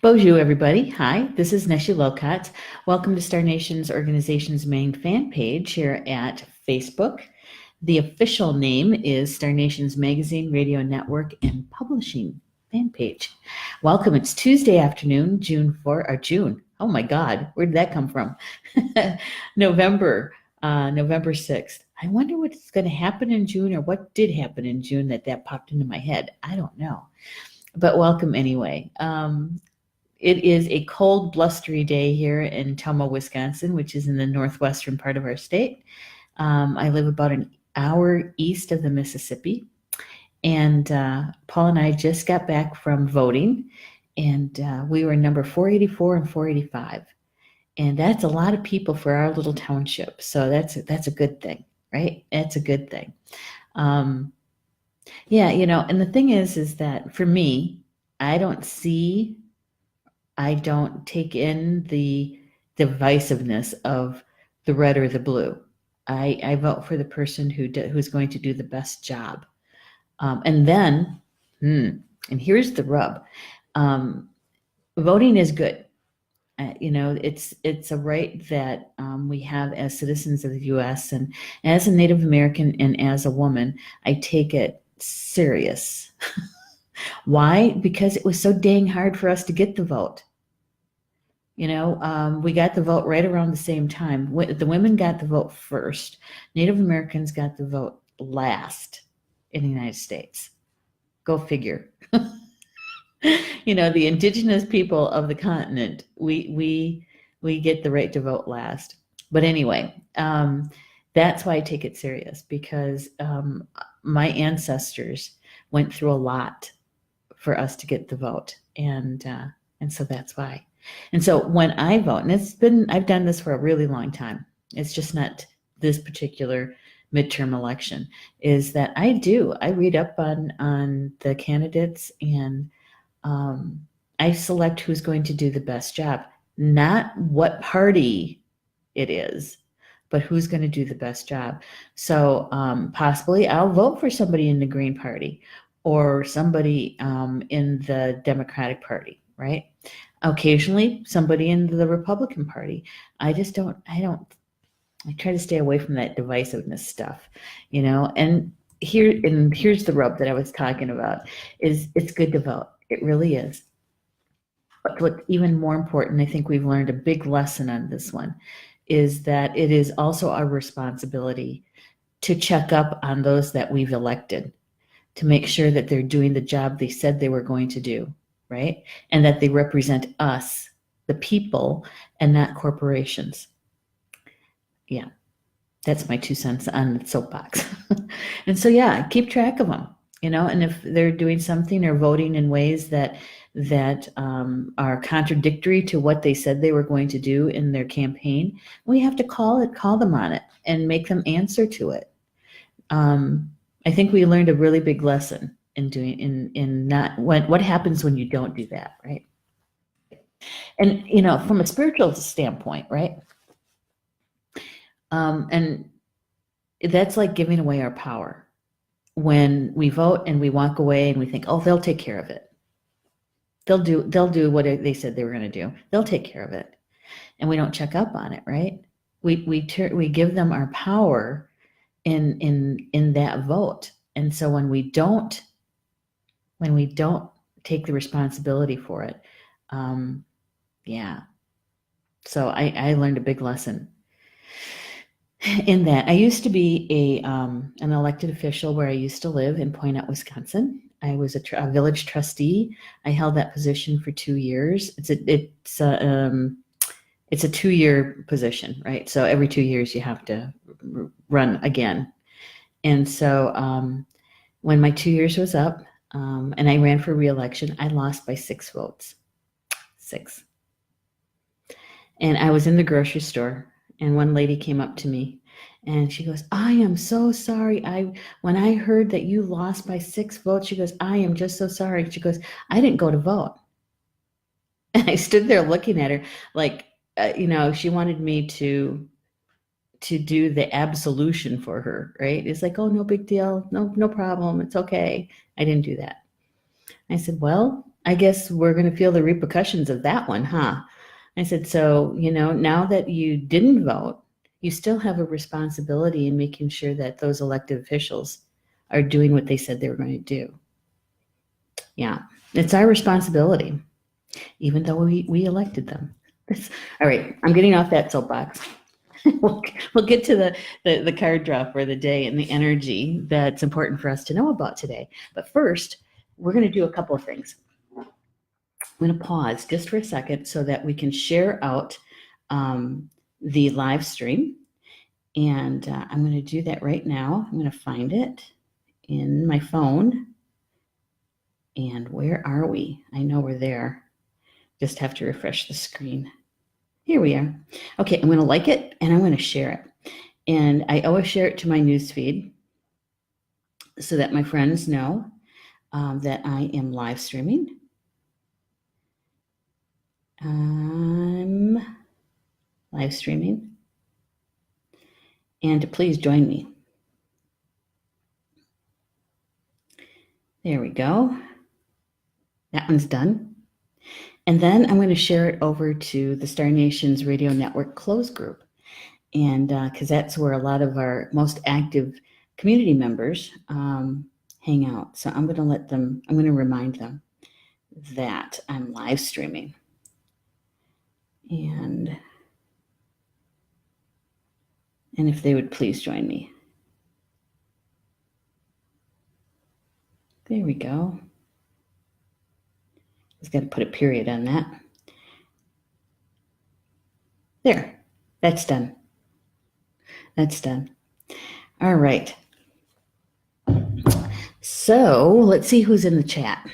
Bonjour, everybody. Hi, this is Neshi Locott. Welcome to Star Nation's organization's main fan page here at Facebook. The official name is Star Nation's Magazine, Radio Network, and Publishing fan page. Welcome. It's Tuesday afternoon, June 4th, or June. Oh my God, where did that come from? November 6th. I wonder what's going to happen in June, or what did happen in June that popped into my head. I don't know. But welcome anyway. It is a cold, blustery day here in Toma, Wisconsin, which is in the northwestern part of our state. I live about an hour east of the Mississippi, and Paul and I just got back from voting, and we were number 484 and 485, and that's a lot of people for our little township. So that's a good thing, right? That's a good thing. Yeah, and the thing is that for me, I don't take in the divisiveness of the red or the blue. I vote for the person who's going to do the best job. And here's the rub. Voting is good. It's a right that we have as citizens of the U.S. And as a Native American and as a woman, I take it serious. Why? Because it was so dang hard for us to get the vote. We got the vote right around the same time. The women got the vote first. Native Americans got the vote last in the United States. Go figure. The indigenous people of the continent, we get the right to vote last. But anyway, that's why I take it serious, because my ancestors went through a lot for us to get the vote, and so that's why. And so when I vote, and I've done this for a really long time, it's just not this particular midterm election, is that I read up on the candidates, and I select who's going to do the best job, not what party it is, but who's going to do the best job. So possibly I'll vote for somebody in the Green Party or somebody in the Democratic Party, right? Occasionally somebody in the Republican Party. I try to stay away from that divisiveness stuff, and here's the rub that I was talking about, is it's good to vote. It really is. But what's even more important, I think we've learned a big lesson on this one, is that it is also our responsibility to check up on those that we've elected, to make sure that they're doing the job they said they were going to do, right? And that they represent us, the people, and not corporations. Yeah, that's my 2 cents on the soapbox. And so, yeah, keep track of them, and if they're doing something or voting in ways that are contradictory to what they said they were going to do in their campaign, we have to call them on it and make them answer to it. I think we learned a really big lesson what happens when you don't do that, right? And from a spiritual standpoint, right? And that's like giving away our power. When we vote and we walk away and we think, oh, they'll take care of it. They'll do what they said they were going to do. They'll take care of it, and we don't check up on it, right? We give them our power in that vote. And so when we don't take the responsibility for it, so I learned a big lesson in that. I used to be an elected official where I used to live in Poynette, Wisconsin. I was a village trustee. I held that position for 2 years. It's a 2-year position, right? So every 2 years you have to run again. And so when my 2 years was up, and I ran for re-election, I lost by 6 votes. 6. And I was in the grocery store, and one lady came up to me and she goes, I am so sorry. When I heard that you lost by 6 votes, she goes, I am just so sorry. She goes, I didn't go to vote. And I stood there looking at her like, she wanted me to do the absolution for her, right? It's like, oh, no big deal. No problem. It's okay. I didn't do that. I said, well, I guess we're going to feel the repercussions of that one, huh? I said, so, now that you didn't vote, you still have a responsibility in making sure that those elected officials are doing what they said they were going to do. Yeah, it's our responsibility, even though we elected them. All right, I'm getting off that soapbox. we'll get to the card drop for the day and the energy that's important for us to know about today. But first, we're going to do a couple of things. I'm going to pause just for a second so that we can share out the live stream. And I'm going to do that right now. I'm going to find it in my phone. And where are we? I know we're there. Just have to refresh the screen. Here we are. Okay, I'm going to like it and I'm going to share it. And I always share it to my newsfeed so that my friends know that I am live streaming. I'm live streaming. And please join me. There we go. That one's done. And then I'm going to share it over to the Star Nations Radio Network closed group. And because that's where a lot of our most active community members hang out. So I'm going to remind them that I'm live streaming. And if they would please join me. There we go. Just got to put a period on that. There, that's done. That's done. All right. So let's see who's in the chat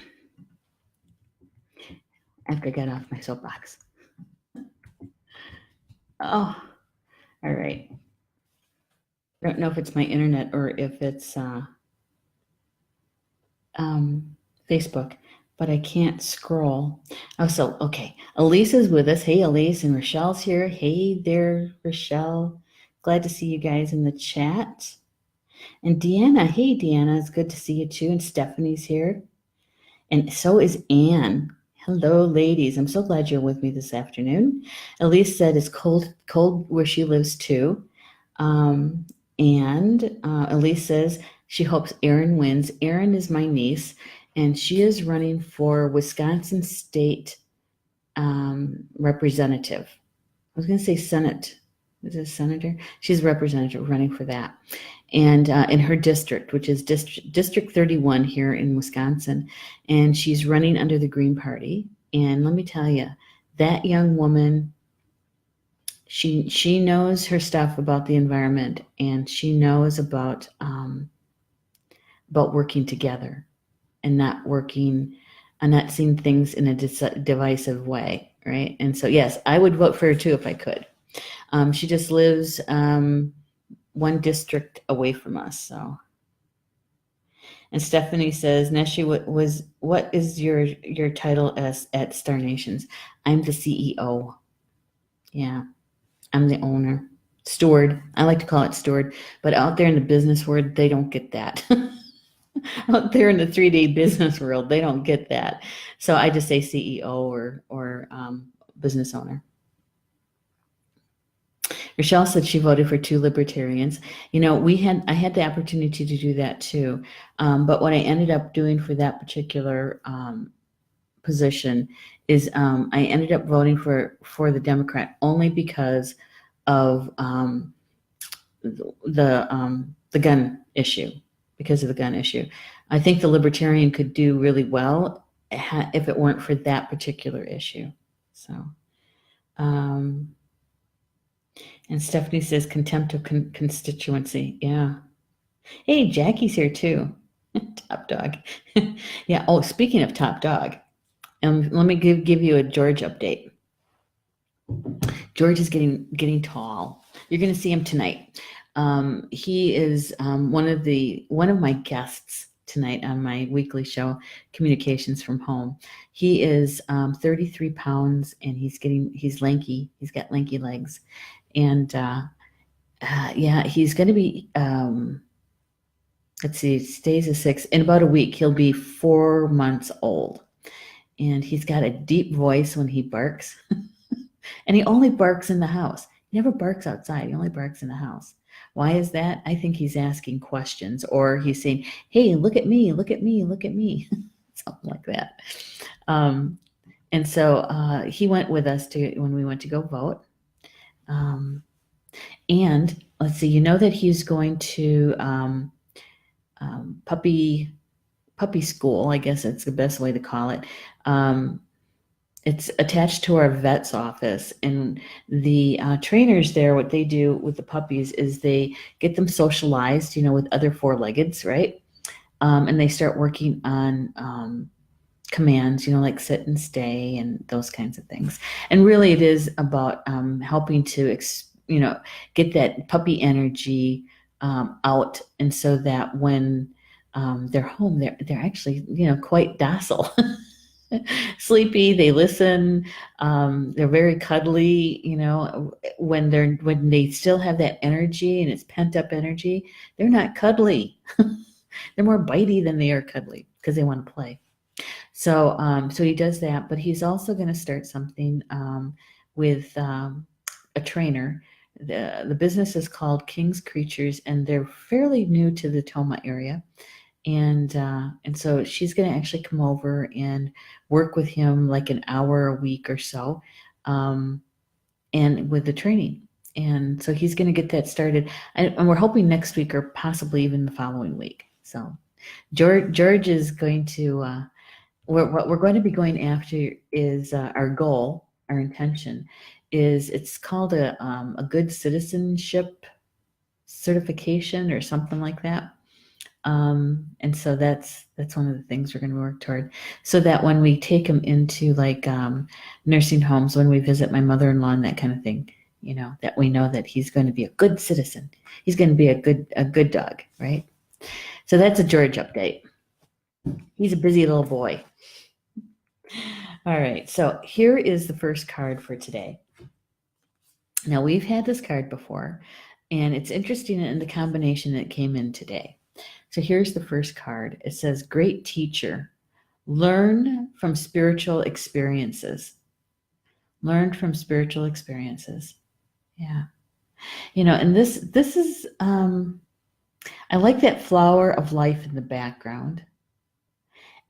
after I got off my soapbox. Oh, all right. I don't know if it's my internet or if it's Facebook, but I can't scroll. Oh, so, okay. Elise is with us. Hey, Elise, and Rochelle's here. Hey there, Rochelle. Glad to see you guys in the chat. And Deanna, hey, Deanna, it's good to see you too. And Stephanie's here. And so is Anne. Hello, ladies. I'm so glad you're with me this afternoon. Elise said it's cold where she lives too. And Elise says she hopes Erin wins. Erin is my niece, and she is running for Wisconsin State representative. I was going to say Senate. Is it a senator? She's a representative running for that. And in her district, which is District 31 here in Wisconsin. And she's running under the Green Party. And let me tell you, that young woman, she knows her stuff about the environment, and she knows about working together and not seeing things in a divisive way, right? And so, yes, I would vote for her too if I could. She just lives one district away from us. So, and Stephanie says, Neshi, what is your title at Star Nations? I'm the CEO. Yeah, I'm the owner, steward. I like to call it steward, but out there in the business world, they don't get that. Out there in the 3D business world, they don't get that. So I just say CEO or business owner. Rochelle said she voted for 2 libertarians. I had the opportunity to do that too. But what I ended up doing for that particular position is I ended up voting for the Democrat only because of the gun issue. Because of the gun issue, I think the libertarian could do really well if it weren't for that particular issue. So. And Stephanie says contempt of constituency. Yeah. Hey, Jackie's here too. Top dog. Yeah. Oh, speaking of top dog, let me give you a George update. George is getting tall. You're going to see him tonight. He is one of my guests tonight on my weekly show, Communications from Home. He is 33 pounds, and he's lanky. He's got lanky legs. And yeah, he's going to be, let's see, today's the 6th. In about a week, he'll be 4 months old. and he's got a deep voice when he barks. And he only barks in the house. He never barks outside. He only barks in the house. Why is that? I think he's asking questions, or he's saying, hey, look at me, look at me, look at me. Something like that. And so he went with us when we went to go vote. And let's see, you know that he's going to puppy school, I guess that's the best way to call it. It's attached to our vet's office, and the trainers there, what they do with the puppies is they get them socialized, with other four-leggeds, right? And they start working on commands, like sit and stay and those kinds of things. And really it is about helping to, get that puppy energy out. And so that when they're home, they're actually, quite docile. Sleepy, they listen, they're very cuddly, when they still have that energy and it's pent up energy, they're not cuddly. They're more bitey than they are cuddly because they want to play. So he does that, but he's also going to start something with a trainer. The business is called King's Creatures, and they're fairly new to the Toma area. And so she's going to actually come over and work with him like an hour a week or so, and with the training. And so he's going to get that started. And we're hoping next week or possibly even the following week. So George is going to, what we're going to be going after is our goal, our intention is, it's called a good citizenship certification or something like that. And so that's one of the things we're going to work toward, so that when we take him into like nursing homes, when we visit my mother-in-law and that kind of thing, that we know that he's going to be a good citizen. He's going to be a good dog, right? So that's a George update. He's a busy little boy. All right, so here is the first card for today. Now, we've had this card before, and it's interesting in the combination that came in today. So here's the first card. It says, Great Teacher, learn from spiritual experiences. Learn from spiritual experiences. Yeah. And this is, I like that flower of life in the background.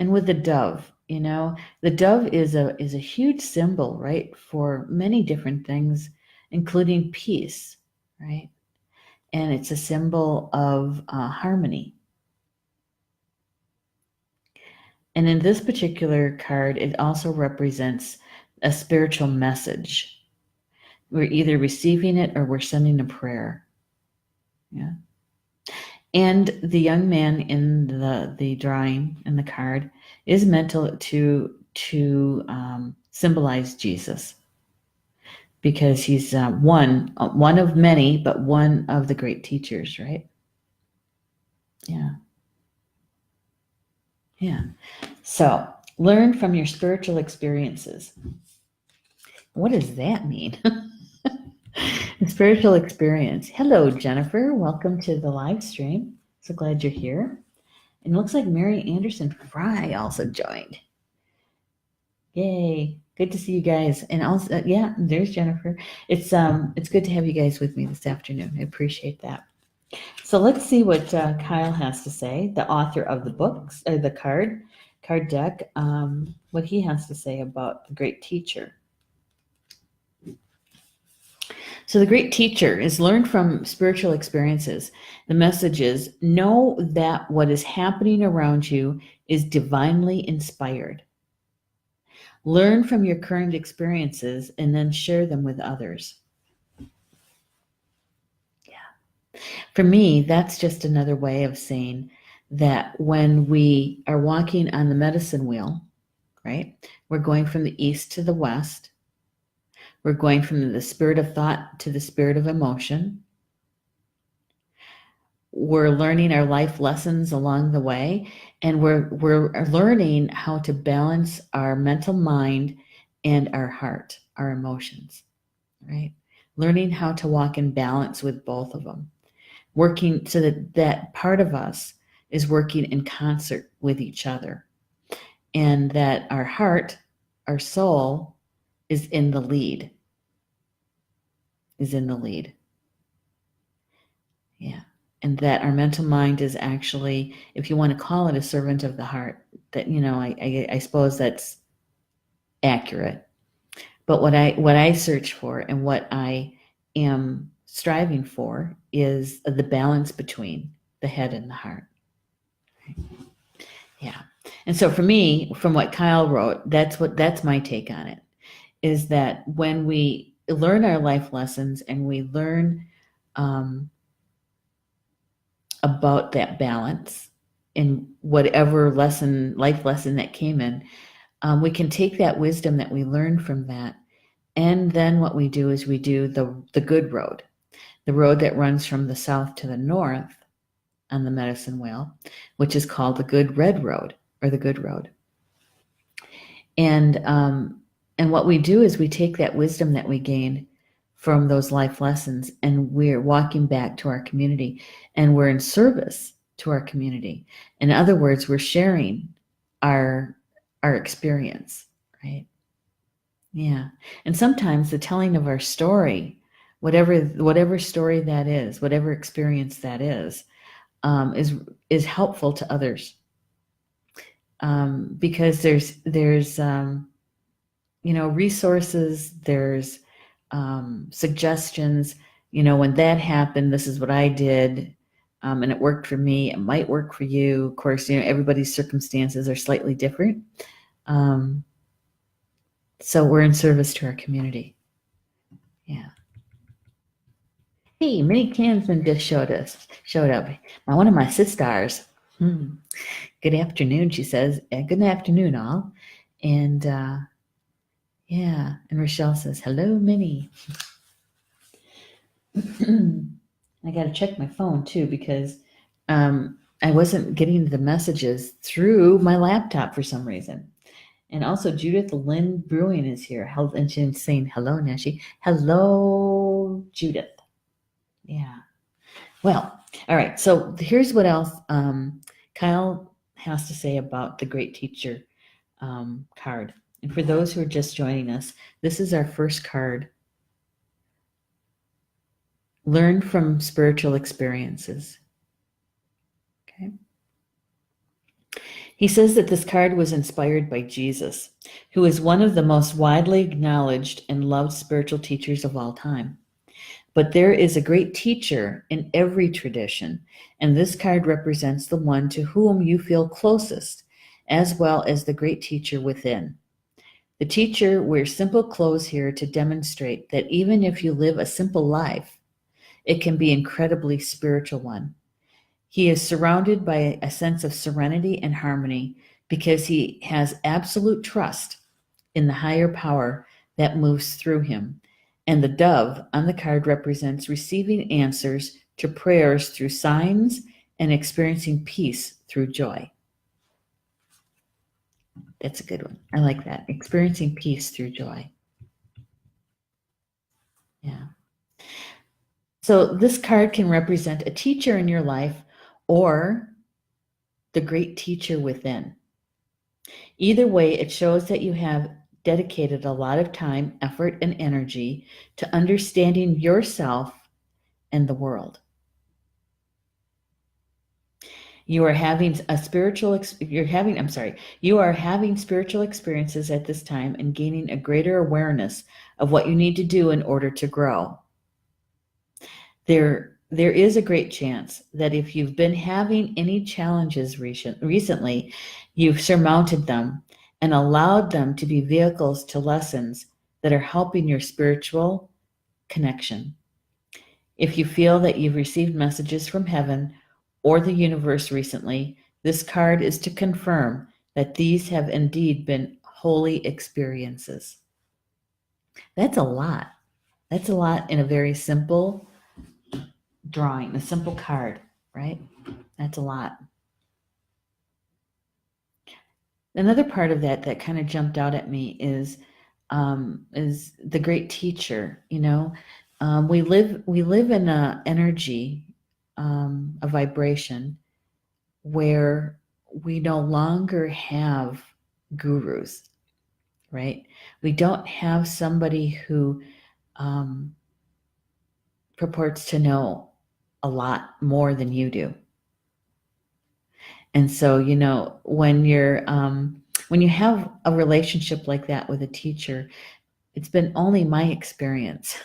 And with the dove, the dove is a huge symbol, right, for many different things, including peace, right? And it's a symbol of harmony. And in this particular card, it also represents a spiritual message. We're either receiving it or we're sending a prayer. Yeah. And the young man in the drawing in the card is meant to symbolize Jesus, because he's one of many, but one of the great teachers, right? Yeah. Yeah. So learn from your spiritual experiences. What does that mean? A spiritual experience. Hello, Jennifer. Welcome to the live stream. So glad you're here. And it looks like Mary Anderson Fry also joined. Yay. Good to see you guys. And also, yeah, there's Jennifer. It's good to have you guys with me this afternoon. I appreciate that. So let's see what Kyle has to say, the author of the books, or the card deck, what he has to say about the great teacher. So the great teacher is learned from spiritual experiences. The message is, know that what is happening around you is divinely inspired. Learn from your current experiences and then share them with others. Yeah. For me, that's just another way of saying that when we are walking on the medicine wheel, right, we're going from the east to the west. We're going from the spirit of thought to the spirit of emotion. We're learning our life lessons along the way, and we're learning how to balance our mental mind and our heart, our emotions, right? Learning how to walk in balance with both of them. Working so that part of us is working in concert with each other. and that our heart, our soul, is in the lead. Is in the lead. Yeah. And that our mental mind is actually, if you want to call it, a servant of the heart. That, I suppose that's accurate. But what I search for and what I am striving for is the balance between the head and the heart. Yeah. And so for me, from what Kyle wrote, that's my take on it, is that when we learn our life lessons and we learn about that balance in whatever life lesson that came in, we can take that wisdom that we learned from that. And then what we do is we do the good road, the road that runs from the south to the north on the medicine wheel, which is called the good red road or the good road. And what we do is we take that wisdom that we gained from those life lessons and we're walking back to our community and we're in service to our community. In other words, we're sharing our experience, right? Yeah. And sometimes the telling of our story, whatever story that is, whatever experience that is helpful to others. Because there's resources, there's suggestions, when that happened, this is what I did, and it worked for me, it might work for you. Of course, everybody's circumstances are slightly different. So we're in service to our community. Yeah. Hey, Minnie Kansman just showed up. One of my sisters. Good afternoon, she says. Good afternoon, all. And yeah, and Rochelle says, hello, Minnie. I got to check my phone too because I wasn't getting the messages through my laptop for some reason. And also Judith Lynn Brewing is here. And she's saying, hello, Neshi. Hello, Judith. Yeah. Well, all right. So here's what else Kyle has to say about the Great Teacher card. And for those who are just joining us, this is our first card. Learn from spiritual experiences. Okay. He says that this card was inspired by Jesus, who is one of the most widely acknowledged and loved spiritual teachers of all time. But there is a great teacher in every tradition, and this card represents the one to whom you feel closest, as well as the great teacher within. The teacher wears simple clothes here to demonstrate that even if you live a simple life, it can be an incredibly spiritual one. He is surrounded by a sense of serenity and harmony because he has absolute trust in the higher power that moves through him. And the dove on the card represents receiving answers to prayers through signs and experiencing peace through joy. That's a good one. I like that. Experiencing peace through joy. Yeah. So this card can represent a teacher in your life or the great teacher within. Either way, it shows that you have dedicated a lot of time, effort, and energy to understanding yourself and the world. You are having spiritual experiences at this time and gaining a greater awareness of what you need to do in order to grow. There is a great chance that if you've been having any challenges recently, you've surmounted them and allowed them to be vehicles to lessons that are helping your spiritual connection. If you feel that you've received messages from heaven or the universe recently, this card is to confirm that these have indeed been holy experiences. That's a lot. That's a lot in a very simple drawing, a simple card, right? That's a lot. Another part of that kind of jumped out at me is the great teacher. We live in a energy, a vibration where we no longer have gurus, right? We don't have somebody who purports to know a lot more than you do. And so, when you have a relationship like that with a teacher, it's been only my experience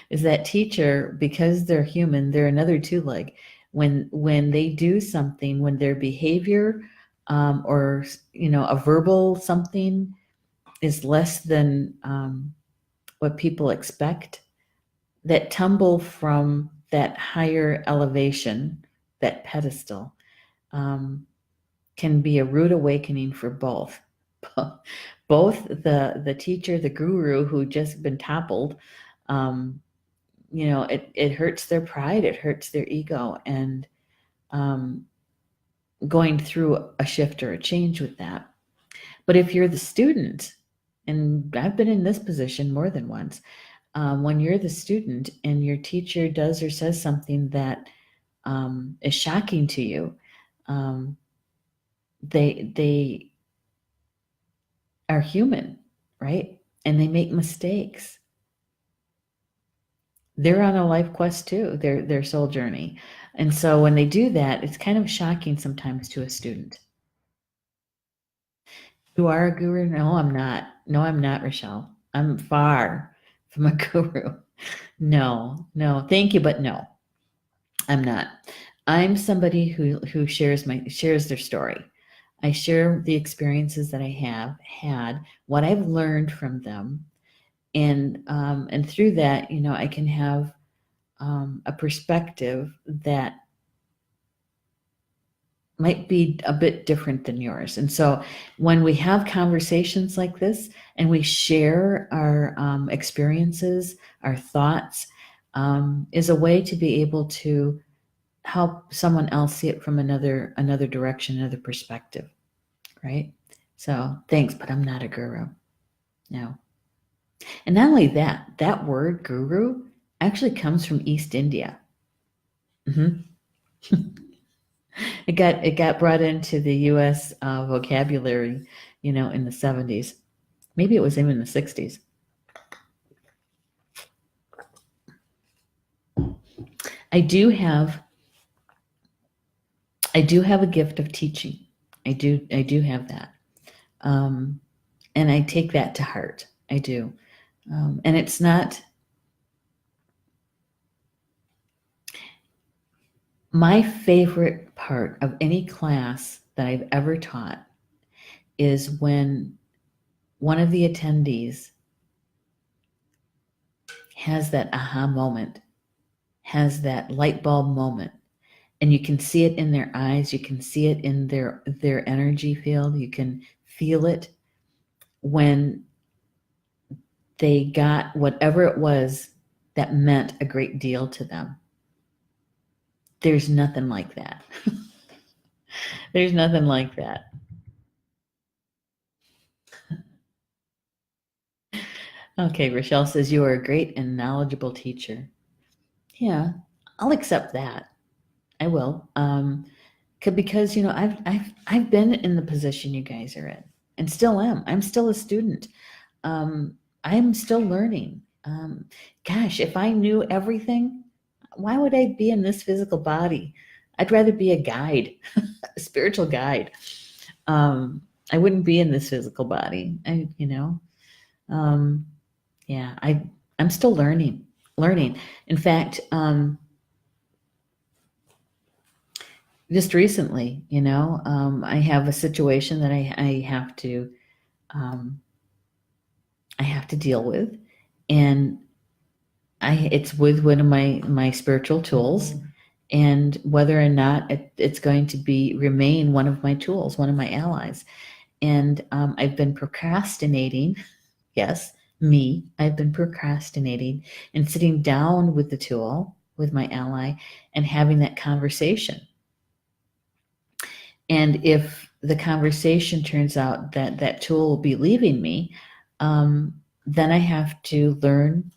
is that teacher, because they're human, they're another two leg. When they do something, when their behavior or a verbal something is less than what people expect, that tumble from that higher elevation, that pedestal, can be a rude awakening for both. Both the teacher, the guru who just been toppled, it hurts their pride, it hurts their ego, and going through a shift or a change with that. But if you're the student, and I've been in this position more than once, when you're the student and your teacher does or says something that is shocking to you, they are human, right? And they make mistakes. They're on a life quest too, their soul journey. And so when they do that, it's kind of shocking sometimes to a student. You are a guru? No, I'm not. No, I'm not, Rochelle. I'm far from a guru. No, no. Thank you, but no, I'm not. I'm somebody who shares their story. I share the experiences that I have had, what I've learned from them, and through that, I can have a perspective that might be a bit different than yours. And so when we have conversations like this and we share our experiences, our thoughts, is a way to be able to help someone else see it from another direction, another perspective, right? So thanks, but I'm not a guru. No. And not only that word guru actually comes from East India. Mm-hmm. It got brought into the U.S. Vocabulary, in the 70s. Maybe it was even the 60s. I do have a gift of teaching. I do have that, and I take that to heart. I do, and it's not my favorite part of any class that I've ever taught is when one of the attendees has that aha moment, has that light bulb moment, and you can see it in their eyes, you can see it in their energy field, you can feel it when they got whatever it was that meant a great deal to them. There's nothing like that. There's nothing like that. Okay, Rochelle says you are a great and knowledgeable teacher. Yeah, I'll accept that. I will. Because I've been in the position you guys are in, and still am. I'm still a student. I'm still learning. Gosh, if I knew everything, why would I be in this physical body? I'd rather be a guide, a spiritual guide. I wouldn't be in this physical body. Yeah, I'm still learning. In fact, just recently, I have a situation that I have to deal with, and it's with one of my spiritual tools, and whether or not it's going to remain one of my tools, one of my allies. And I've been procrastinating. Yes, me. I've been procrastinating and sitting down with the tool, with my ally, and having that conversation. And if the conversation turns out that that tool will be leaving me, then I have to learn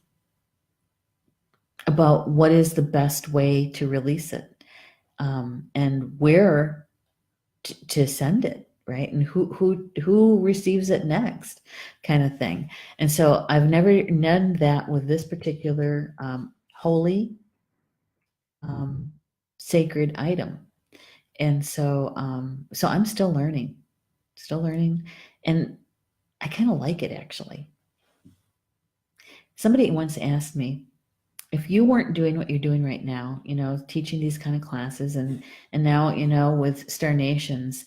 about what is the best way to release it, and where to send it, right? And who receives it next, kind of thing. And so I've never done that with this particular holy sacred item. And so I'm still learning, and I kind of like it actually. Somebody once asked me, if you weren't doing what you're doing right now, teaching these kind of classes, and now, with Star Nations,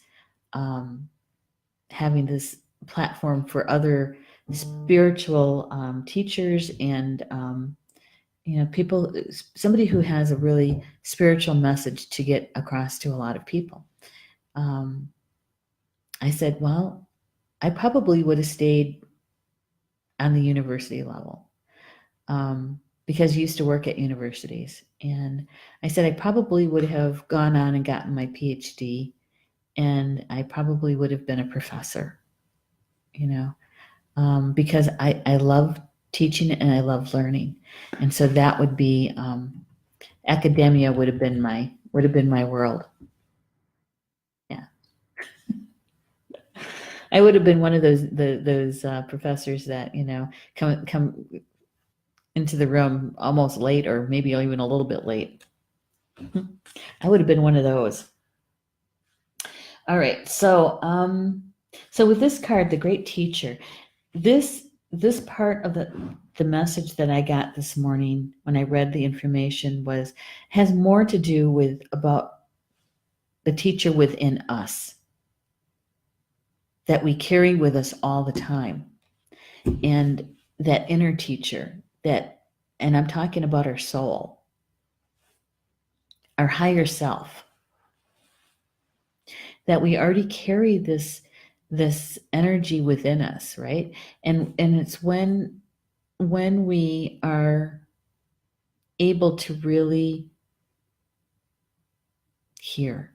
having this platform for other spiritual teachers and people, somebody who has a really spiritual message to get across to a lot of people. I said, well, I probably would have stayed on the university level, because I used to work at universities. And I said I probably would have gone on and gotten my PhD, and I probably would have been a professor, because I love teaching and I love learning. And so that would be academia would have been my world. Yeah. I would have been one of those professors that come into the room almost late, or maybe even a little bit late. I would have been one of those. All right, so with this card, the Great Teacher, this part of the message that I got this morning when I read the information has more to do with about the teacher within us that we carry with us all the time, and that inner teacher and I'm talking about our soul, our higher self, that we already carry this energy within us, right? And it's when we are able to really hear,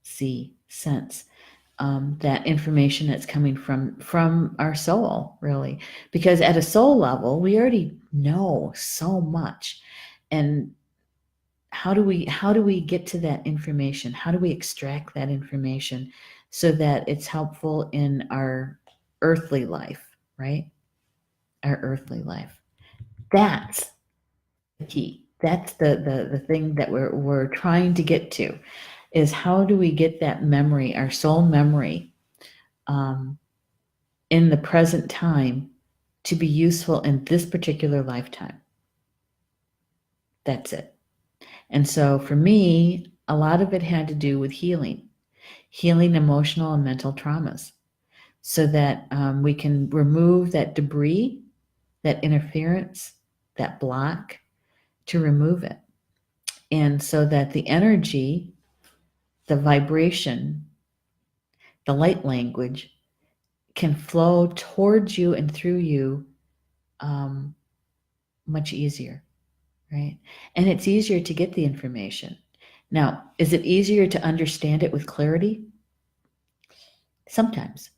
see, sense that information that's coming from our soul, really, because at a soul level we already know so much. And how do we get to that information? How do we extract that information so that it's helpful in our earthly life, right? Our earthly life. That's the key. That's the thing that we're trying to get to, is how do we get that memory, our soul memory, in the present time to be useful in this particular lifetime. That's it. And so for me, a lot of it had to do with healing emotional and mental traumas, so that we can remove that debris, that interference, that block, to remove it. And so that the energy, the vibration, the light language can flow towards you and through you much easier, right? And it's easier to get the information. Now, is it easier to understand it with clarity? Sometimes.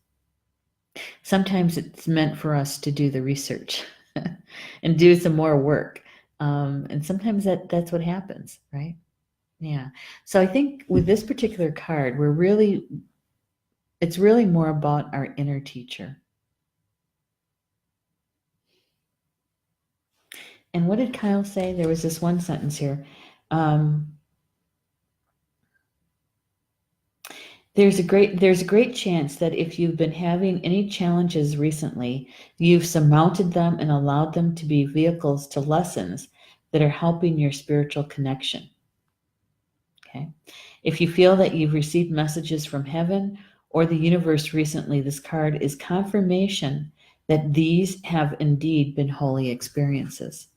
Sometimes it's meant for us to do the research and do some more work. And sometimes that's what happens, right? Yeah. So I think with this particular card, it's really more about our inner teacher. And what did Kyle say? There was this one sentence here. There's a great chance that if you've been having any challenges recently, you've surmounted them and allowed them to be vehicles to lessons that are helping your spiritual connection. Okay. If you feel that you've received messages from heaven or the universe recently, this card is confirmation that these have indeed been holy experiences.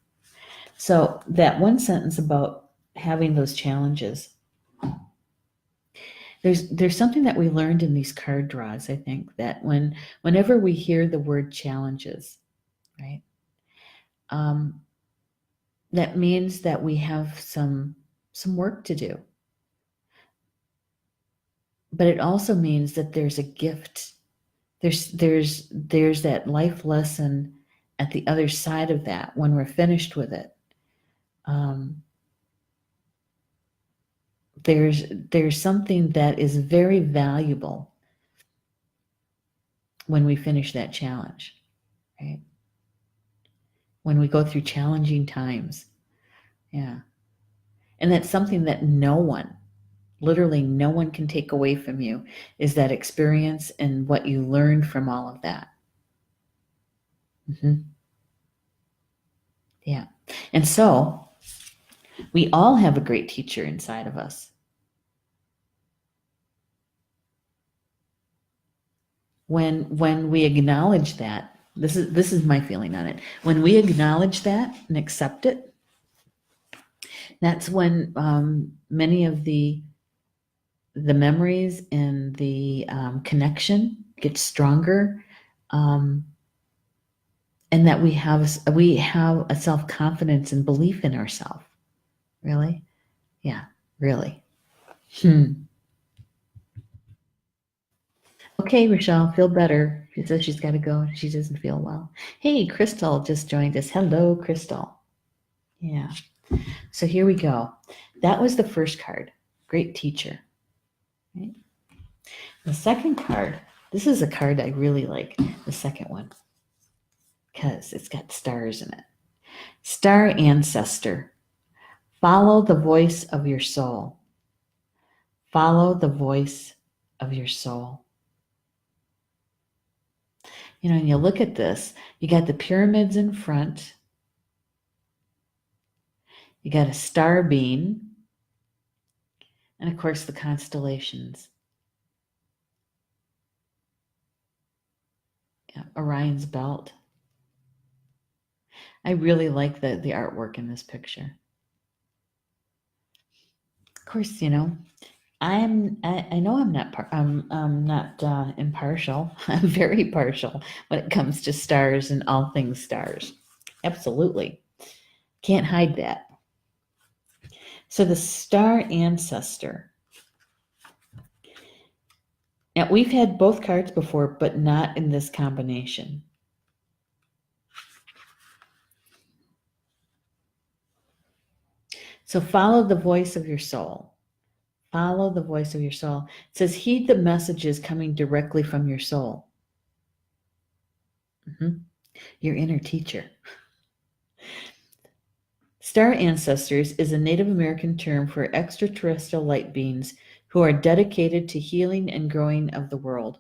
So that one sentence about having those challenges, there's something that we learned in these card draws, I think, that whenever we hear the word challenges, right, that means that we have some work to do. But it also means that there's a gift. There's that life lesson at the other side of that when we're finished with it. There's something that is very valuable when we finish that challenge, right? When we go through challenging times. Yeah. And that's something that no one, literally no one can take away from you, is that experience and what you learned from all of that. Yeah. And so we all have a great teacher inside of us. When we acknowledge that, this is my feeling on it. When we acknowledge that and accept it, that's when many of the memories and the connection gets stronger, and that we have a self-confidence and belief in ourselves. Really? Yeah, really. Okay, Rochelle, feel better. She says she's got to go. She doesn't feel well. Hey, Crystal just joined us. Hello, Crystal. Yeah. So here we go. That was the first card. Great teacher. Right? The second card, this is a card I really like, the second one, because it's got stars in it. Star Ancestor. Follow the voice of your soul. Follow the voice of your soul. You know, and you look at this, you got the pyramids in front. You got a star beam. And of course, the constellations. Yeah, Orion's belt. I really like the artwork in this picture. Of course, you know, I know I'm not impartial. I'm very partial when it comes to stars and all things stars. Absolutely. Can't hide that. So the Star Ancestor. Now we've had both cards before, but not in this combination. So follow the voice of your soul. Follow the voice of your soul. It says, heed the messages coming directly from your soul. Your inner teacher. Star Ancestors is a Native American term for extraterrestrial light beings who are dedicated to healing and growing of the world.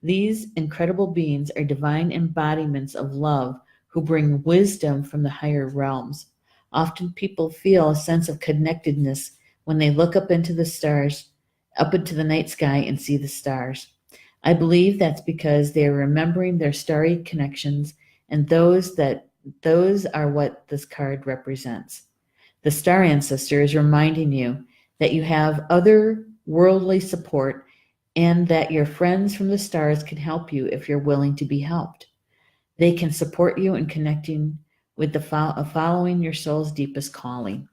These incredible beings are divine embodiments of love who bring wisdom from the higher realms. Often people feel a sense of connectedness when they look up into the stars, up into the night sky and see the stars. I believe that's because they are remembering their starry connections, and those are what this card represents. The Star Ancestor is reminding you that you have other worldly support and that your friends from the stars can help you if you're willing to be helped. They can support you in connecting with the following your soul's deepest calling.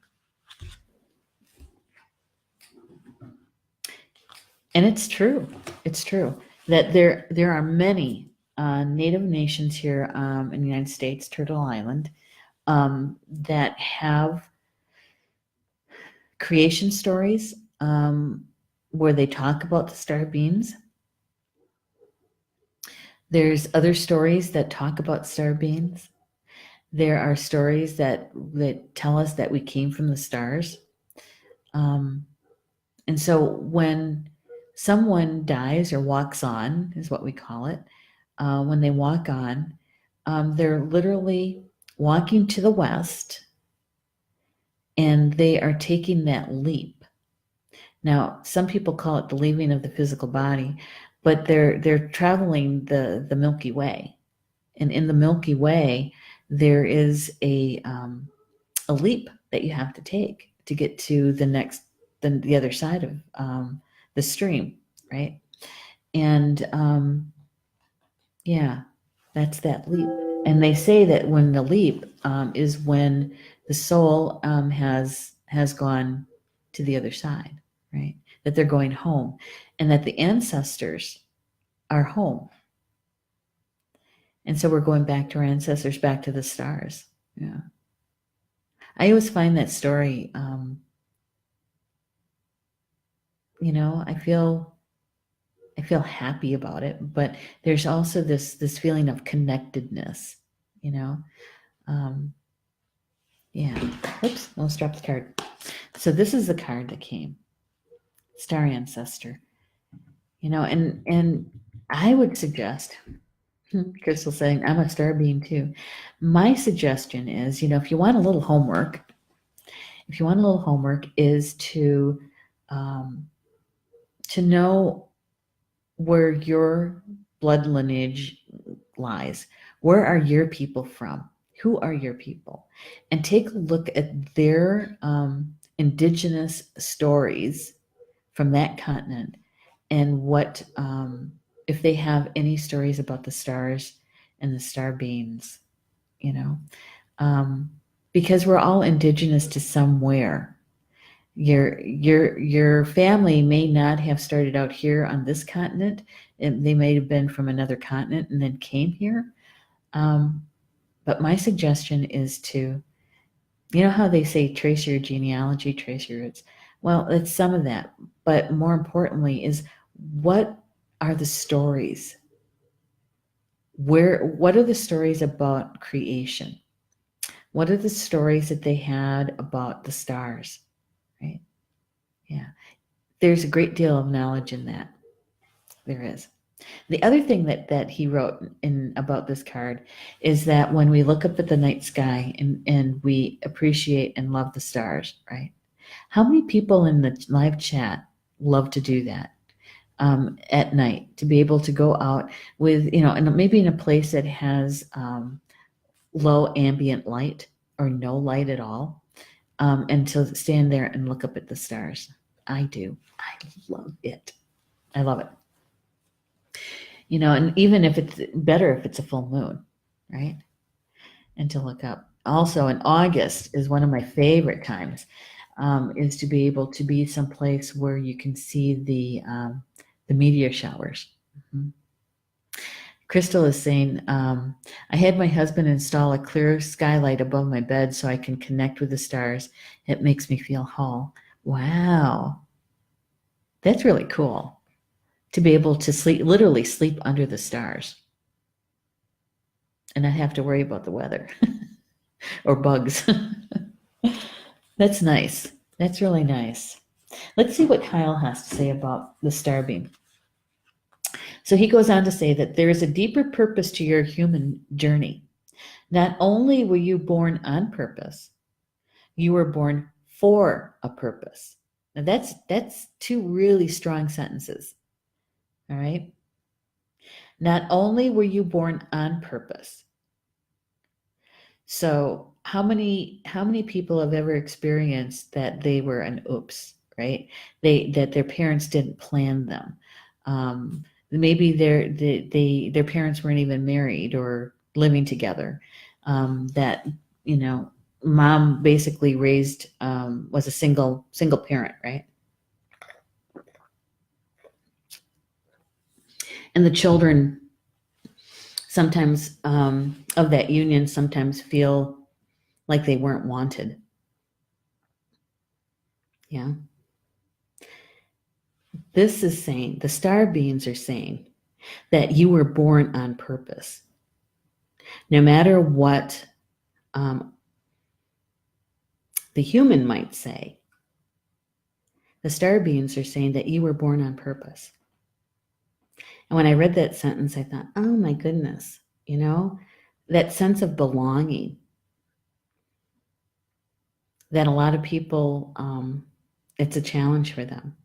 And it's true. It's true that there are many Native nations here in the United States, Turtle Island, that have creation stories where they talk about the star beams. There's other stories that talk about star beams. There are stories that tell us that we came from the stars. And so when someone dies or walks on, is what we call it, when they walk on, they're literally walking to the west, and they are taking that leap. Now, some people call it the leaving of the physical body, but they're traveling the Milky Way, and in the Milky Way, there is a leap that you have to take to get to the other side of the stream, right? And yeah, that's that leap. And they say that when the leap is when the soul has gone to the other side, right? That they're going home, and that the ancestors are home. And so we're going back to our ancestors, back to the stars. Yeah. I always find that story, I feel I feel happy about it, but there's also this feeling of connectedness, you know. Um, yeah. Oops, almost dropped the card. So this is the card that came, Star Ancestor. You know, and I would suggest, Crystal's saying I'm a star being too. My suggestion is, you know, if you want a little homework, is um, to know where your blood lineage lies. Where are your people from? Who are your people? And take a look at their indigenous stories from that continent, and what if they have any stories about the stars and the star beings, you know, um, because we're all indigenous to somewhere. Your family may not have started out here on this continent, and they may have been from another continent and then came here. Um, but my suggestion is to, you know how they say trace your genealogy, trace your roots. Well, it's some of that, but more importantly is, what are the stories? What are the stories about creation? What are the stories that they had about the stars? Right? Yeah. There's a great deal of knowledge in that. There is. The other thing that he wrote in about this card is that when we look up at the night sky and we appreciate and love the stars, right? How many people in the live chat love to do that at night, to be able to go out with, you know, and maybe in a place that has low ambient light or no light at all, and to stand there and look up at the stars? I do. I love it. I love it. You know, and even if it's better if it's a full moon, right? And to look up. Also, in August is one of my favorite times, is to be able to be someplace where you can see the meteor showers. Mhm. Crystal is saying, I had my husband install a clear skylight above my bed so I can connect with the stars. It makes me feel whole. Wow, that's really cool to be able to sleep, literally sleep under the stars, and not have to worry about the weather or bugs. That's nice. That's really nice. Let's see what Kyle has to say about the star beam. So he goes on to say that there is a deeper purpose to your human journey. Not only were you born on purpose, you were born for a purpose. Now that's two really strong sentences. All right. Not only were you born on purpose. So how many people have ever experienced that they were an oops, right? That their parents didn't plan them. Maybe their parents weren't even married or living together. That, you know, mom basically raised, was a single parent, right? And the children sometimes, of that union, sometimes feel like they weren't wanted. Yeah. This is saying, the star beings are saying that you were born on purpose. No matter what the human might say, the star beings are saying that you were born on purpose. And when I read that sentence, I thought, oh my goodness, you know, that sense of belonging that a lot of people, it's a challenge for them.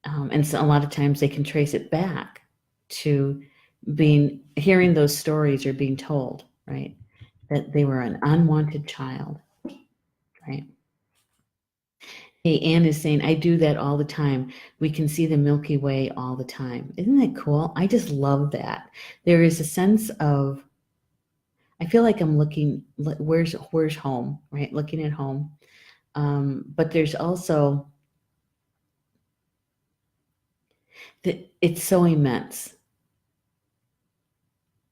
And so a lot of times they can trace it back to hearing those stories or being told, right, that they were an unwanted child, right? Hey, Anne is saying, I do that all the time. We can see the Milky Way all the time. Isn't that cool? I just love that. There is a sense of, I feel like I'm looking, where's home, right? Looking at home. But there's also that it's so immense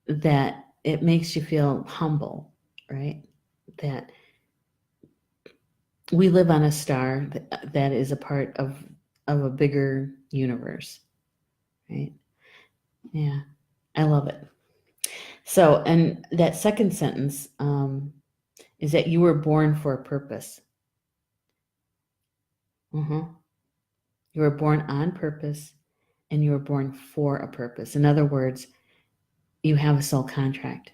that it makes you feel humble, right? That we live on a star that is a part of a bigger universe, right? Yeah, I love it. So, and that second sentence is that you were born for a purpose. You were born on purpose, and you were born for a purpose. In other words, you have a soul contract.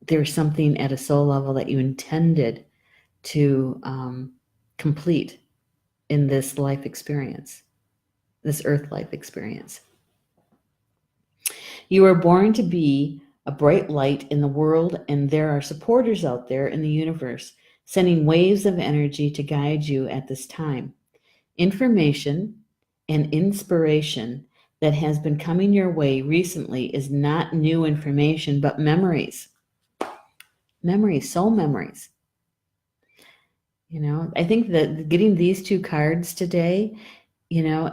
There's something at a soul level that you intended to complete in this life experience, this earth life experience. You were born to be a bright light in the world, and there are supporters out there in the universe sending waves of energy to guide you at this time. Information and inspiration that has been coming your way recently is not new information, but memories. Memories, soul memories. You know, I think that getting these two cards today, you know,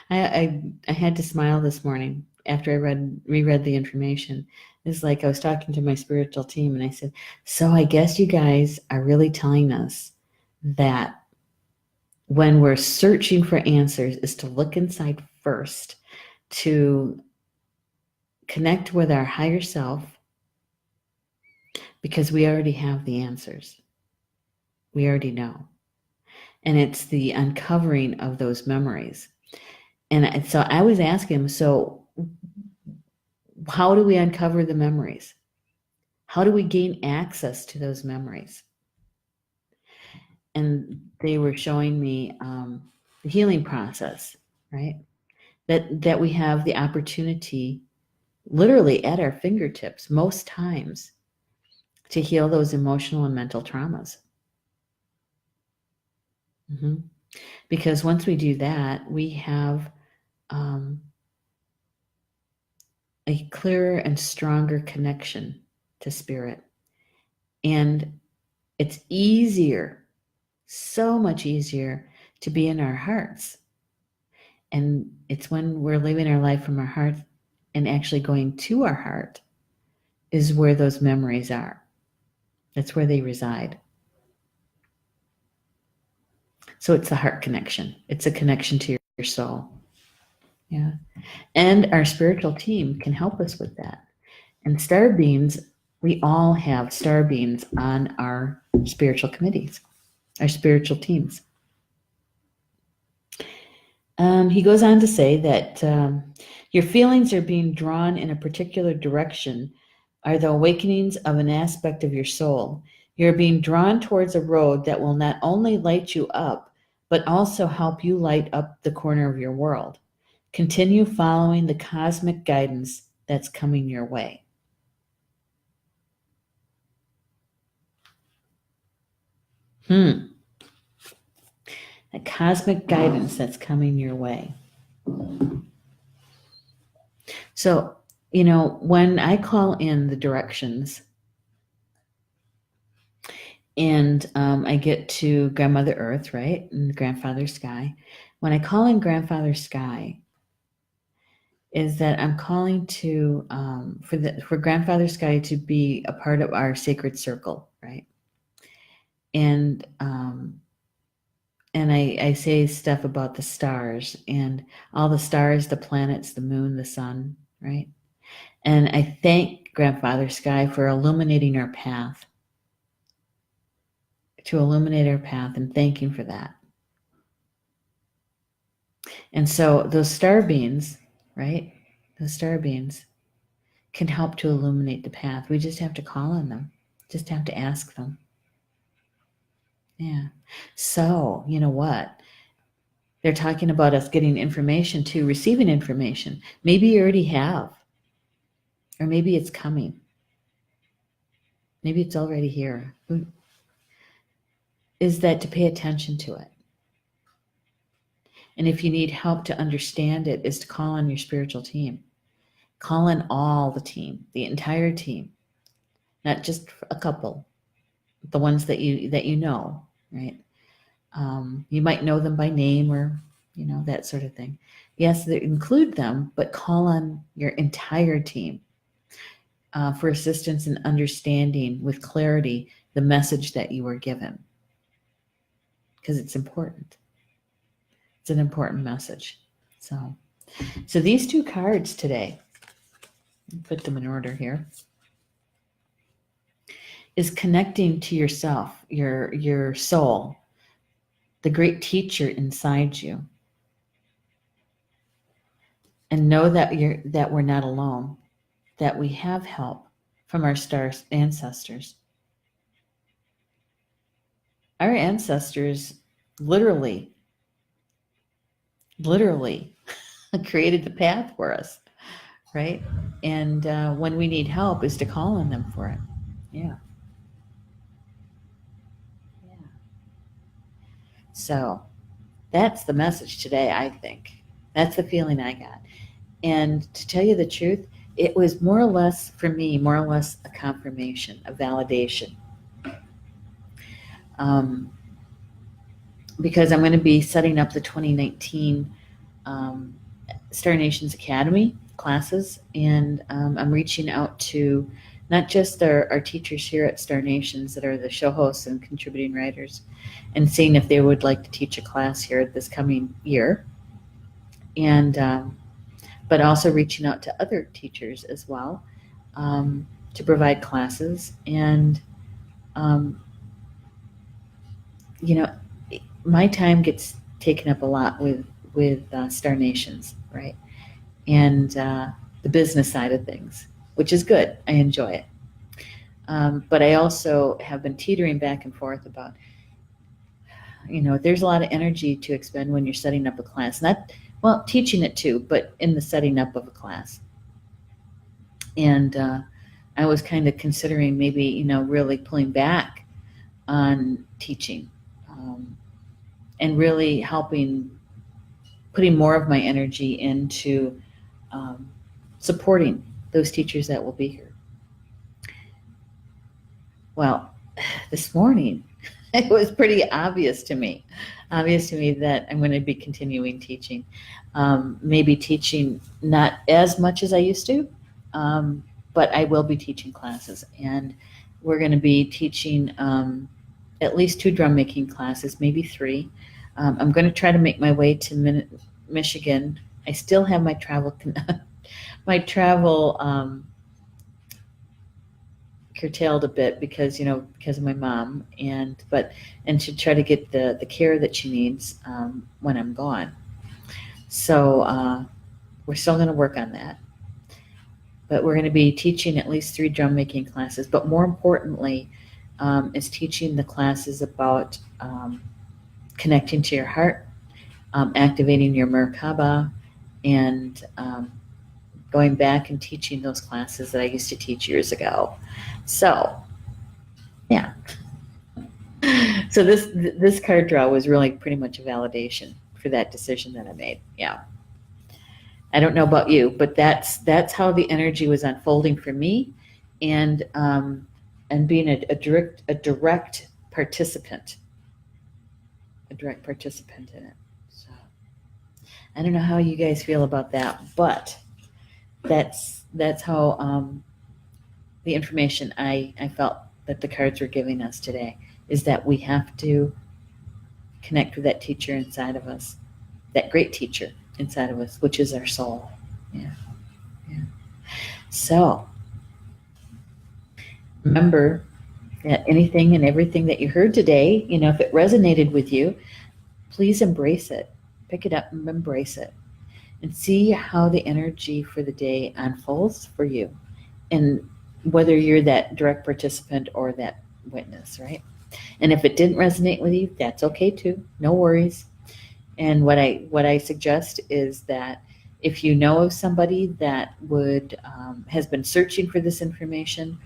I had to smile this morning after I reread the information. It's like I was talking to my spiritual team and I said, so I guess you guys are really telling us that when we're searching for answers is to look inside first, to connect with our higher self, because we already have the answers. We already know. And it's the uncovering of those memories. And so I was asking him, so how do we uncover the memories? How do we gain access to those memories? And they were showing me the healing process, right? That we have the opportunity literally at our fingertips most times to heal those emotional and mental traumas. Because once we do that, we have a clearer and stronger connection to spirit. And it's easier, so much easier to be in our hearts. And it's when we're living our life from our heart and actually going to our heart is where those memories are. That's where they reside. So it's the heart connection. It's a connection to your soul. Yeah. And our spiritual team can help us with that. And star beings, we all have star beings on our spiritual committees, our spiritual teams. He goes on to say that your feelings are being drawn in a particular direction are the awakenings of an aspect of your soul. You're being drawn towards a road that will not only light you up, but also help you light up the corner of your world. Continue following the cosmic guidance that's coming your way. The cosmic guidance that's coming your way. So, you know, when I call in the directions and I get to Grandmother Earth, right, and Grandfather Sky, when I call in Grandfather Sky, is that I'm calling to for Grandfather Sky to be a part of our sacred circle, right? And I say stuff about the stars and all the stars, the planets, the moon, the sun, right? And I thank Grandfather Sky for illuminating our path, to illuminate our path, and thank him for that. And so those star beings, right? Those star beings can help to illuminate the path. We just have to call on them, just have to ask them. Yeah. So, you know what? They're talking about us getting information too, receiving information. Maybe you already have, or maybe it's coming. Maybe it's already here. Is that to pay attention to it? And if you need help to understand it, is to call on your spiritual team. Call in all the team, the entire team, not just a couple, the ones that you know, right? You might know them by name or, you know, that sort of thing. Yes, include them, but call on your entire team for assistance in understanding with clarity the message that you were given, because it's important. It's an important message. So, So these two cards today, put them in order here, is connecting to yourself, your soul, the great teacher inside you. And know that we're not alone, that we have help from our star ancestors. Our ancestors literally created the path for us, right? And when we need help is to call on them for it. Yeah. So that's the message today, I think. That's the feeling I got. And to tell you the truth, it was more or less, for me, more or less a confirmation, a validation. Because I'm going to be setting up the 2019 Star Nations Academy classes, and I'm reaching out to not just our teachers here at Star Nations that are the show hosts and contributing writers, and seeing if they would like to teach a class here this coming year, and but also reaching out to other teachers as well to provide classes. And my time gets taken up a lot with Star Nations, right? And the business side of things, which is good. I enjoy it. But I also have been teetering back and forth about, there's a lot of energy to expend when you're setting up a class. Well, teaching it too, but in the setting up of a class. And I was kind of considering maybe, really pulling back on teaching and really putting more of my energy into supporting those teachers that will be here. Well, this morning, it was pretty obvious to me that I'm going to be continuing teaching. Maybe teaching not as much as I used to, but I will be teaching classes. And we're going to be teaching at least 2 drum making classes, maybe 3. I'm going to try to make my way to Michigan. I still have my travel curtailed a bit because of my mom, and to try to get the care that she needs when I'm gone. So we're still going to work on that. But we're going to be teaching at least 3 drum making classes. But more importantly, is teaching the classes about connecting to your heart, activating your Merkaba, and going back and teaching those classes that I used to teach years ago. So, yeah. So this card draw was really pretty much a validation for that decision that I made. Yeah. I don't know about you, but that's how the energy was unfolding for me, and being a direct participant in it. So I don't know how you guys feel about that, but that's how the information I felt that the cards were giving us today is that we have to connect with that teacher inside of us, that great teacher inside of us, which is our soul. Yeah. So remember that anything and everything that you heard today, if it resonated with you, please embrace it. Pick it up and embrace it. And see how the energy for the day unfolds for you. And whether you're that direct participant or that witness, right? And if it didn't resonate with you, that's okay too. No worries. And what I suggest is that if you know of somebody that has been searching for this information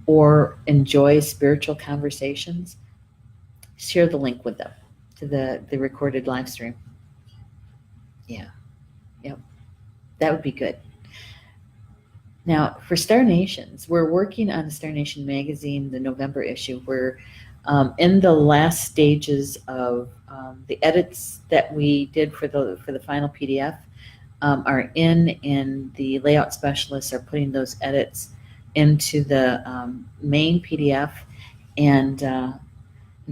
or enjoys spiritual conversations, share the link with them to the recorded live stream. Yeah. Yep. That would be good. Now, for Star Nations, we're working on the Star Nation magazine, the November issue. We're in the last stages of the edits that we did for the final PDF are in, and the layout specialists are putting those edits into the main PDF, and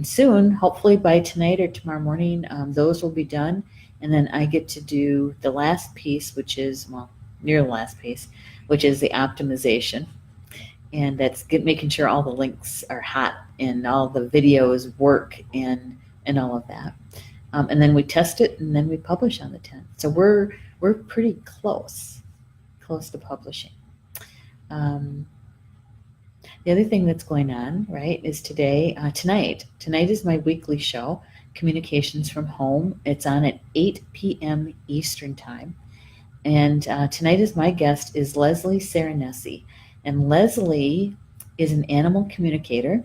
soon, hopefully by tonight or tomorrow morning, those will be done, And then I get to do the last piece, which is, well, near the last piece, which is the optimization. And that's making sure all the links are hot and all the videos work and all of that. And then we test it and then we publish on the 10th. So we're pretty close to publishing. The other thing that's going on, right, is tonight. Tonight is my weekly show, Communications from Home. It's on at 8 p.m. Eastern Time. And tonight is my guest is Leslie Neshi. And Leslie is an animal communicator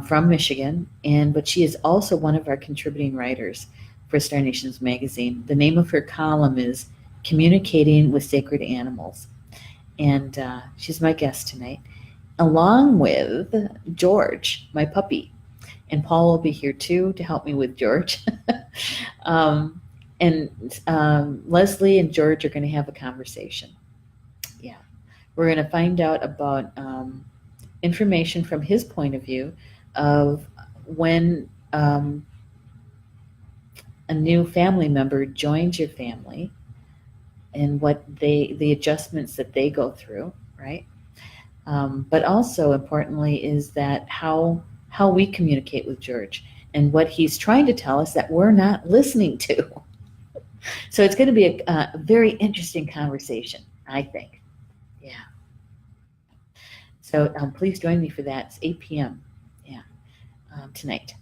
from Michigan, but she is also one of our contributing writers for Star Nations magazine. The name of her column is Communicating with Sacred Animals. And she's my guest tonight, along with George, my puppy. And Paul will be here too to help me with George. Leslie and George are going to have a conversation. Yeah. We're going to find out about information from his point of view of when a new family member joins your family and what the adjustments that they go through, right? But also importantly is that how we communicate with George and what he's trying to tell us that we're not listening to. So it's going to be a very interesting conversation, I think. Yeah. So please join me for that. It's 8 p.m. Yeah, tonight.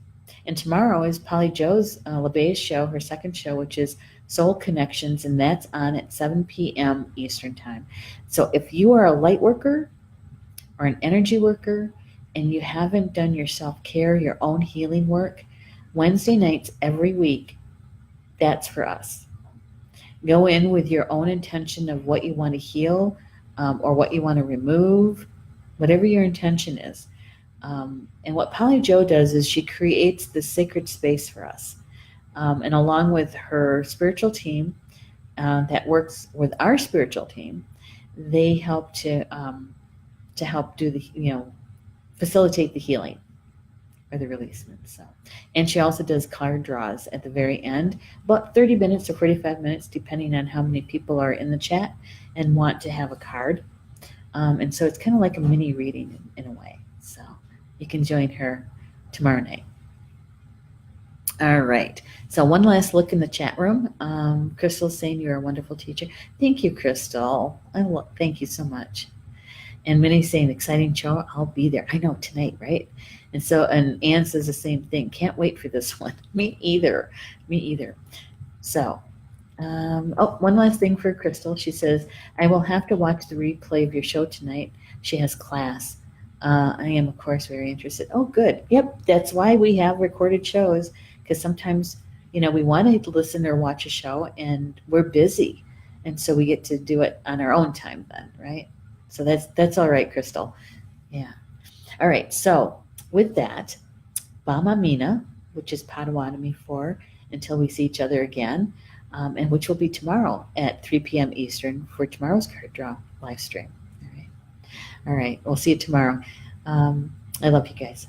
And tomorrow is Polly Joe's LeBay's show, her second show, which is Soul Connections, and that's on at 7 p.m. Eastern Time. So if you are a light worker or an energy worker and you haven't done your self-care, your own healing work, Wednesday nights every week, that's for us. Go in with your own intention of what you want to heal or what you want to remove, whatever your intention is. And what Polly Joe does is she creates this sacred space for us. And along with her spiritual team that works with our spiritual team, they help to help do the, facilitate the healing or the releasement. So, and she also does card draws at the very end, about 30 minutes or 45 minutes, depending on how many people are in the chat and want to have a card. And so it's kind of like a mini reading in a way. So you can join her tomorrow night. All right. So one last look in the chat room. Crystal's saying you're a wonderful teacher. Thank you, Crystal. Thank you so much. And Minnie's saying exciting show. I'll be there. I know, tonight, right? And so, and Anne says the same thing. Can't wait for this one. Me either. So, one last thing for Crystal. She says, I will have to watch the replay of your show tonight. She has class. I am, of course, very interested. Oh, good. Yep, that's why we have recorded shows, because sometimes, we want to listen or watch a show, and we're busy. And so we get to do it on our own time then, right? So that's all right, Crystal. Yeah. All right, so with that, Bama Mina, which is Potawatomi for until we see each other again, and which will be tomorrow at 3 p.m. Eastern for tomorrow's card draw live stream. All right. We'll see you tomorrow. I love you guys.